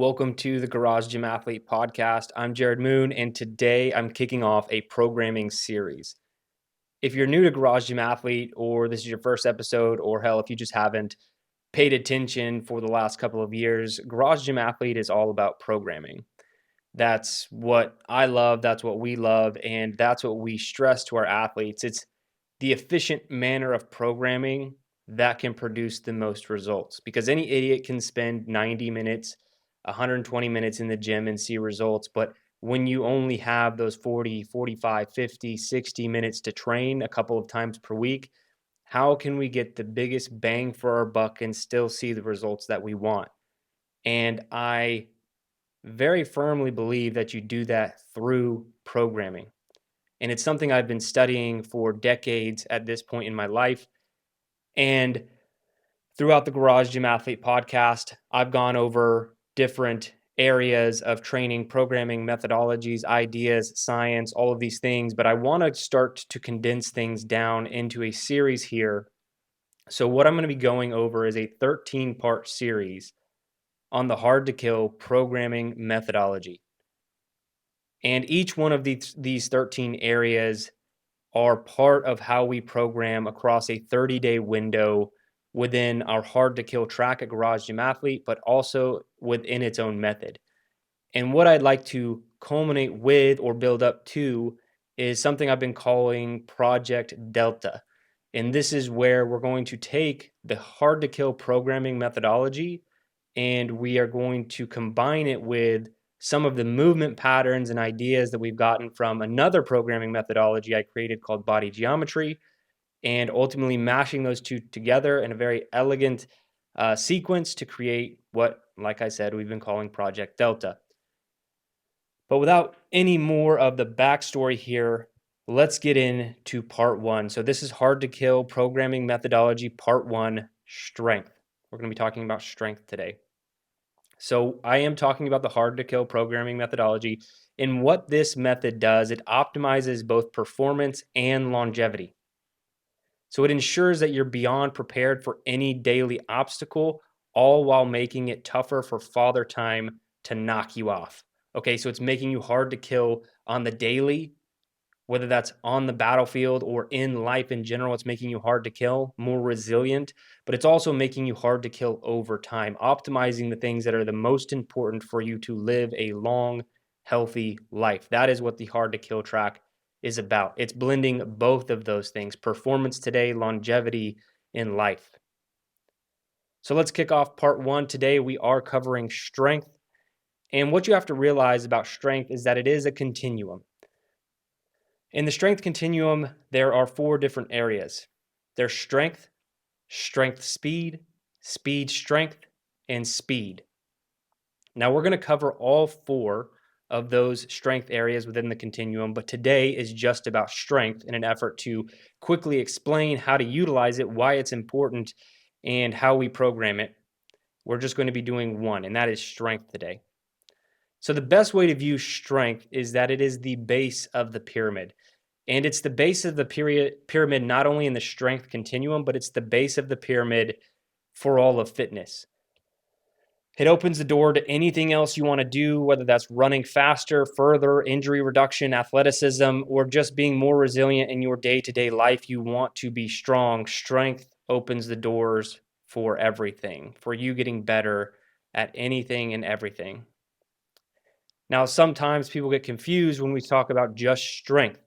Welcome to the Garage Gym Athlete podcast. I'm Jerred Moon, and today I'm kicking off a programming series. If you're new to Garage Gym Athlete, or this is your first episode, or hell, if you just haven't paid attention for the last couple of years, Garage Gym Athlete is all about programming. That's what I love, that's what we love, and that's what we stress to our athletes. It's the efficient manner of programming that can produce the most results because any idiot can spend 90 minutes, 120 minutes in the gym and see results. But when you only have those 40, 45, 50, 60 minutes to train a couple of times per week, how can we get the biggest bang for our buck and still see the results that we want? And I very firmly believe that you do that through programming. And it's something I've been studying for decades at this point in my life. And throughout the Garage Gym Athlete podcast, I've gone over different areas of training, programming, methodologies, ideas, science, all of these things. But I want to start to condense things down into a series here. So, what I'm going to be going over is a 13-part series on the hard to kill programming methodology. And each one of these 13 areas are part of how we program across a 30-day window within our hard to kill track at Garage Gym Athlete, but also within its own method. And what I'd like to culminate with or build up to is something I've been calling Project Delta. And this is where we're going to take the hard to kill programming methodology and we are going to combine it with some of the movement patterns and ideas that we've gotten from another programming methodology I created called body geometry, and ultimately mashing those two together in a very elegant sequence to create what, like I said, we've been calling Project Delta. But without any more of the backstory here, let's get into part one. So this is hard to kill programming methodology, part one, strength. We're going to be talking about strength today. So I am talking about the hard to kill programming methodology. And what this method does, it optimizes both performance and longevity. So it ensures that you're beyond prepared for any daily obstacle, all while making it tougher for father time to knock you off. Okay, so it's making you hard to kill on the daily, whether that's on the battlefield or in life in general. It's making you hard to kill, more resilient, but it's also making you hard to kill over time, optimizing the things that are the most important for you to live a long, healthy life. That is what the hard to kill track is about. It's blending both of those things, performance today, longevity in life. So let's kick off part one. Today we are covering strength. And what you have to realize about strength is that it is a continuum. In the strength continuum, there are four different areas. There's strength, strength speed, speed strength, and speed. Now we're going to cover all four of those strength areas within the continuum, but today is just about strength in an effort to quickly explain how to utilize it, why it's important, and how we program it. We're just going to be doing one, and that is strength today. So the best way to view strength is that it is the base of the pyramid. And it's the base of the pyramid, not only in the strength continuum, but it's the base of the pyramid for all of fitness. It opens the door to anything else you want to do, whether that's running faster, further, injury reduction, athleticism, or just being more resilient in your day-to-day life. You want to be strong. Strength opens the doors for everything, for you getting better at anything and everything. Now, sometimes people get confused when we talk about just strength.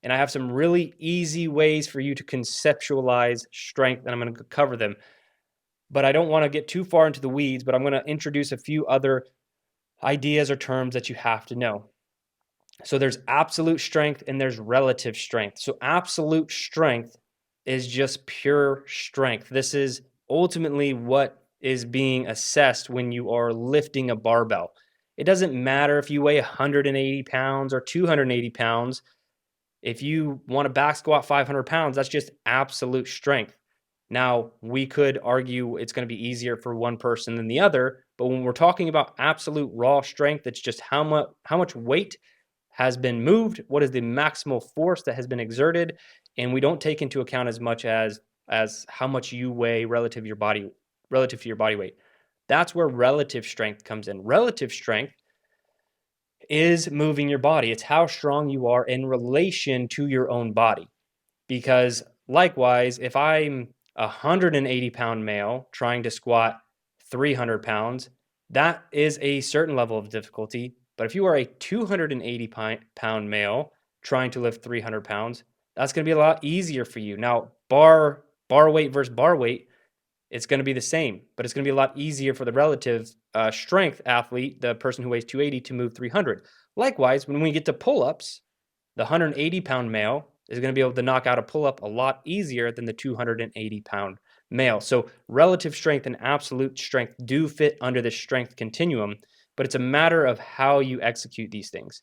And I have some really easy ways for you to conceptualize strength, and I'm going to cover them. But I don't want to get too far into the weeds, but I'm going to introduce a few other ideas or terms that you have to know. So there's absolute strength and there's relative strength. So absolute strength is just pure strength. This is ultimately what is being assessed when you are lifting a barbell. It doesn't matter if you weigh 180 pounds or 280 pounds. If you want to back squat 500 pounds, that's just absolute strength. Now, we could argue it's going to be easier for one person than the other, but when we're talking about absolute raw strength, it's just how much weight has been moved, what is the maximal force that has been exerted, and we don't take into account as much as how much you weigh relative to your body weight. That's where relative strength comes in. Relative strength is moving your body. It's how strong you are in relation to your own body. Because likewise, if I'm a 180-pound male trying to squat 300 pounds, that is a certain level of difficulty. But if you are a 280-pound male trying to lift 300 pounds, that's going to be a lot easier for you. Now, bar weight versus bar weight, it's going to be the same, but it's going to be a lot easier for the relative strength athlete, the person who weighs 280, to move 300. Likewise, when we get to pull-ups, the 180-pound male is going to be able to knock out a pull-up a lot easier than the 280-pound male. So relative strength and absolute strength do fit under the strength continuum, but it's a matter of how you execute these things.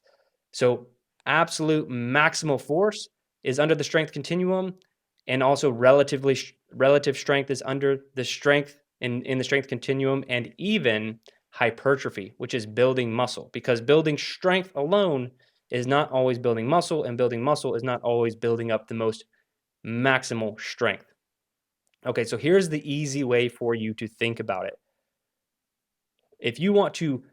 So absolute maximal force is under the strength continuum, and also relative strength is under the strength in the strength continuum, and even hypertrophy, which is building muscle, because building strength alone is not always building muscle, and building muscle is not always building up the most maximal strength. Okay, so here's the easy way for you to think about it. If you want to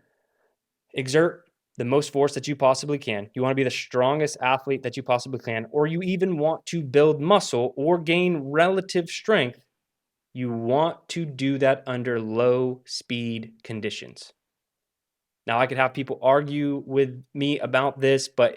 exert the most force that you possibly can, you want to be the strongest athlete that you possibly can, or you even want to build muscle or gain relative strength, you want to do that under low speed conditions. Now, I could have people argue with me about this, but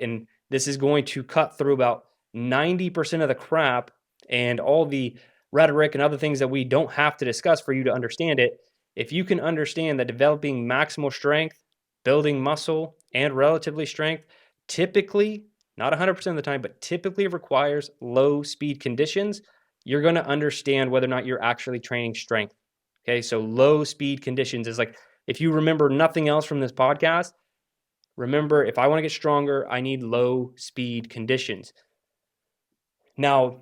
this is going to cut through about 90% of the crap and all the rhetoric and other things that we don't have to discuss for you to understand it. If you can understand that developing maximal strength, building muscle, and relatively strength typically, not 100% of the time, but typically requires low speed conditions, you're going to understand whether or not you're actually training strength. Okay, so low speed conditions is like, if you remember nothing else from this podcast, remember, if I want to get stronger, I need low speed conditions. Now,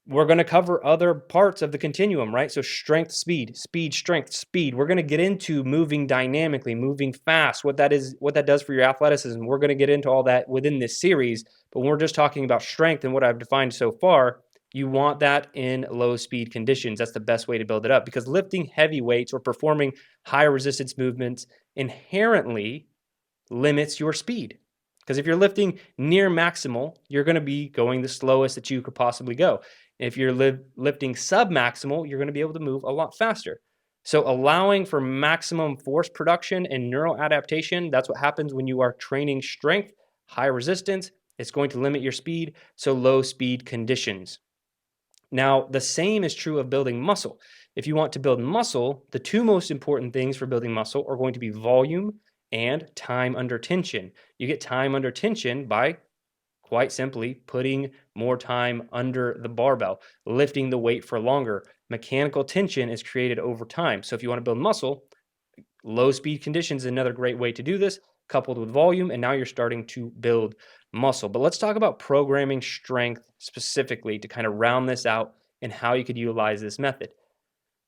we're going to cover other parts of the continuum, right? So strength, speed, strength, speed. We're going to get into moving dynamically, moving fast, what that does for your athleticism. We're going to get into all that within this series, but when we're just talking about strength and what I've defined so far, you want that in low speed conditions. That's the best way to build it up, because lifting heavy weights or performing high resistance movements inherently limits your speed. Because if you're lifting near maximal, you're going to be going the slowest that you could possibly go. If you're lifting sub-maximal, you're going to be able to move a lot faster. So allowing for maximum force production and neural adaptation, that's what happens when you are training strength, high resistance. It's going to limit your speed, so low speed conditions. Now, the same is true of building muscle. If you want to build muscle, the two most important things for building muscle are going to be volume and time under tension. You get time under tension by, quite simply, putting more time under the barbell, lifting the weight for longer. Mechanical tension is created over time. So if you want to build muscle, low speed conditions is another great way to do this, coupled with volume, and now you're starting to build muscle. But let's talk about programming strength specifically to kind of round this out and how you could utilize this method.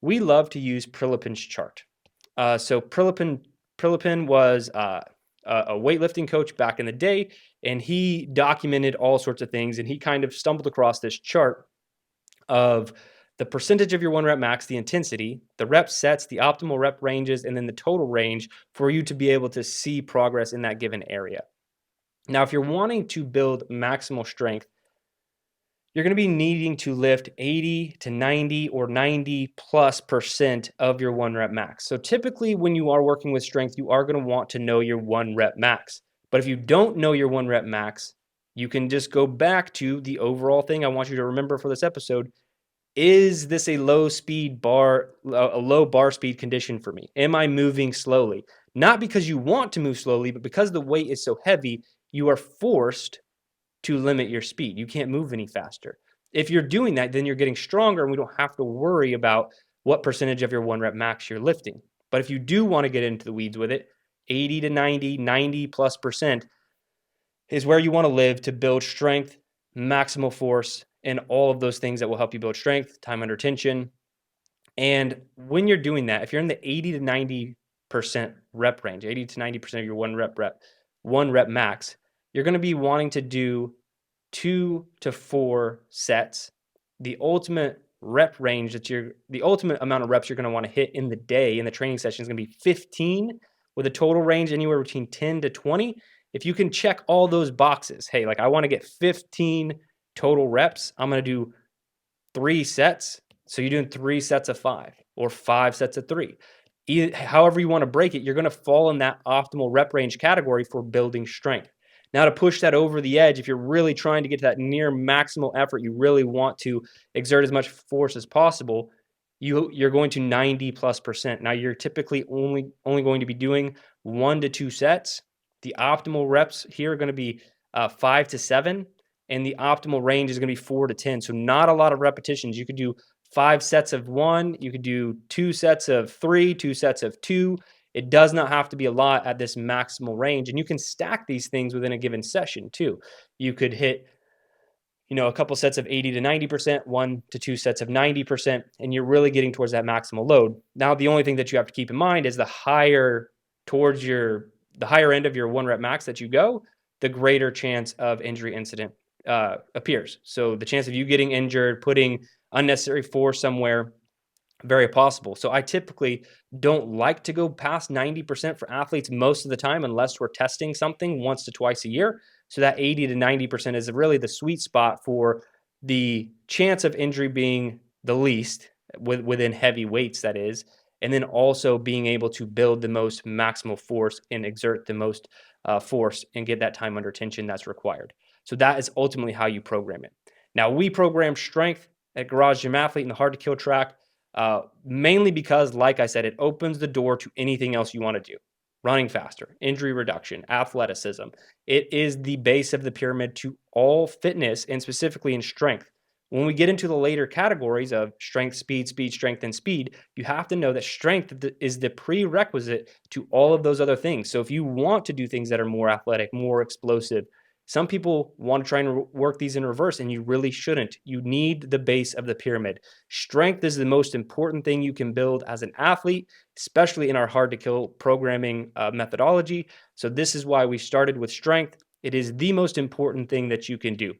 We love to use Prilipin's chart. So Prilipin was a weightlifting coach back in the day, and he documented all sorts of things, and he kind of stumbled across this chart of the percentage of your one rep max, the intensity, the rep sets, the optimal rep ranges, and then the total range for you to be able to see progress in that given area. Now, if you're wanting to build maximal strength, you're going to be needing to lift 80 to 90 or 90+% of your one rep max. So typically when you are working with strength, you are going to want to know your one rep max. But if you don't know your one rep max, you can just go back to the overall thing I want you to remember for this episode. Is this a low bar speed condition for me? Am I moving slowly? Not because you want to move slowly, but because the weight is so heavy, you are forced to limit your speed. You can't move any faster. If you're doing that, then you're getting stronger, and we don't have to worry about what percentage of your one rep max you're lifting. But if you do want to get into the weeds with it, 80 to 90+% is where you want to live to build strength, maximal force, and all of those things that will help you build strength, time under tension. And when you're doing that, if you're in the 80 to 90% rep range, 80 to 90% of your one rep max, you're going to be wanting to do 2 to 4 sets. The ultimate rep range the ultimate amount of reps you're going to want to hit in the day in the training session is going to be 15, with a total range anywhere between 10 to 20. If you can check all those boxes, hey, like I want to get 15 total reps, I'm going to do 3 sets. So you're doing 3 sets of 5 or 5 sets of 3. However you want to break it, you're going to fall in that optimal rep range category for building strength. Now, to push that over the edge, if you're really trying to get to that near maximal effort, you really want to exert as much force as possible, you're going to 90+%. Now, you're typically only going to be doing 1 to 2 sets. The optimal reps here are going to be 5 to 7, and the optimal range is going to be 4 to 10. So not a lot of repetitions. You could do 5 sets of 1, you could do 2 sets of 3, 2 sets of 2. It does not have to be a lot at this maximal range, and you can stack these things within a given session too. You could hit a couple sets of 80 to 90%, 1 to 2 sets of 90%, and you're really getting towards that maximal load. Now, the only thing that you have to keep in mind is the higher end of your 1 rep max that you go, the greater chance of injury incident appears. So the chance of you getting injured, putting unnecessary force somewhere, very possible. So I typically don't like to go past 90% for athletes most of the time, unless we're testing something once to twice a year. So that 80 to 90% is really the sweet spot for the chance of injury being the least within heavy weights, that is, and then also being able to build the most maximal force and exert the most force and get that time under tension that's required. So that is ultimately how you program it. Now, we program strength at Garage Gym Athlete in the Hard to Kill track, mainly because, like I said, it opens the door to anything else you want to do. Running faster, injury reduction, athleticism. It is the base of the pyramid to all fitness, and specifically in strength. When we get into the later categories of strength, speed, strength, and speed, you have to know that strength is the prerequisite to all of those other things. So if you want to do things that are more athletic, more explosive, some people want to try and work these in reverse, and you really shouldn't. You need the base of the pyramid. Strength is the most important thing you can build as an athlete, especially in our hard to kill programming methodology. So this is why we started with strength. It is the most important thing that you can do.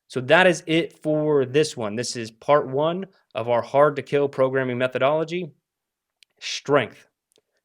So that is it for this one. This is part 1 of our hard to kill programming methodology, strength.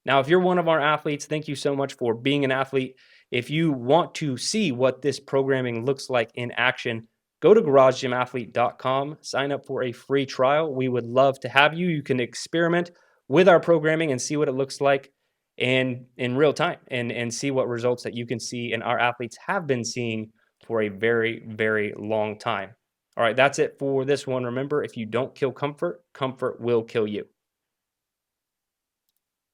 Now, if you're one of our athletes, thank you so much for being an athlete. If you want to see what this programming looks like in action, go to garagegymathlete.com, sign up for a free trial. We would love to have you. You can experiment with our programming and see what it looks like in real time, and see what results that you can see and our athletes have been seeing for a very, very long time. All right, that's it for this one. Remember, if you don't kill comfort, comfort will kill you.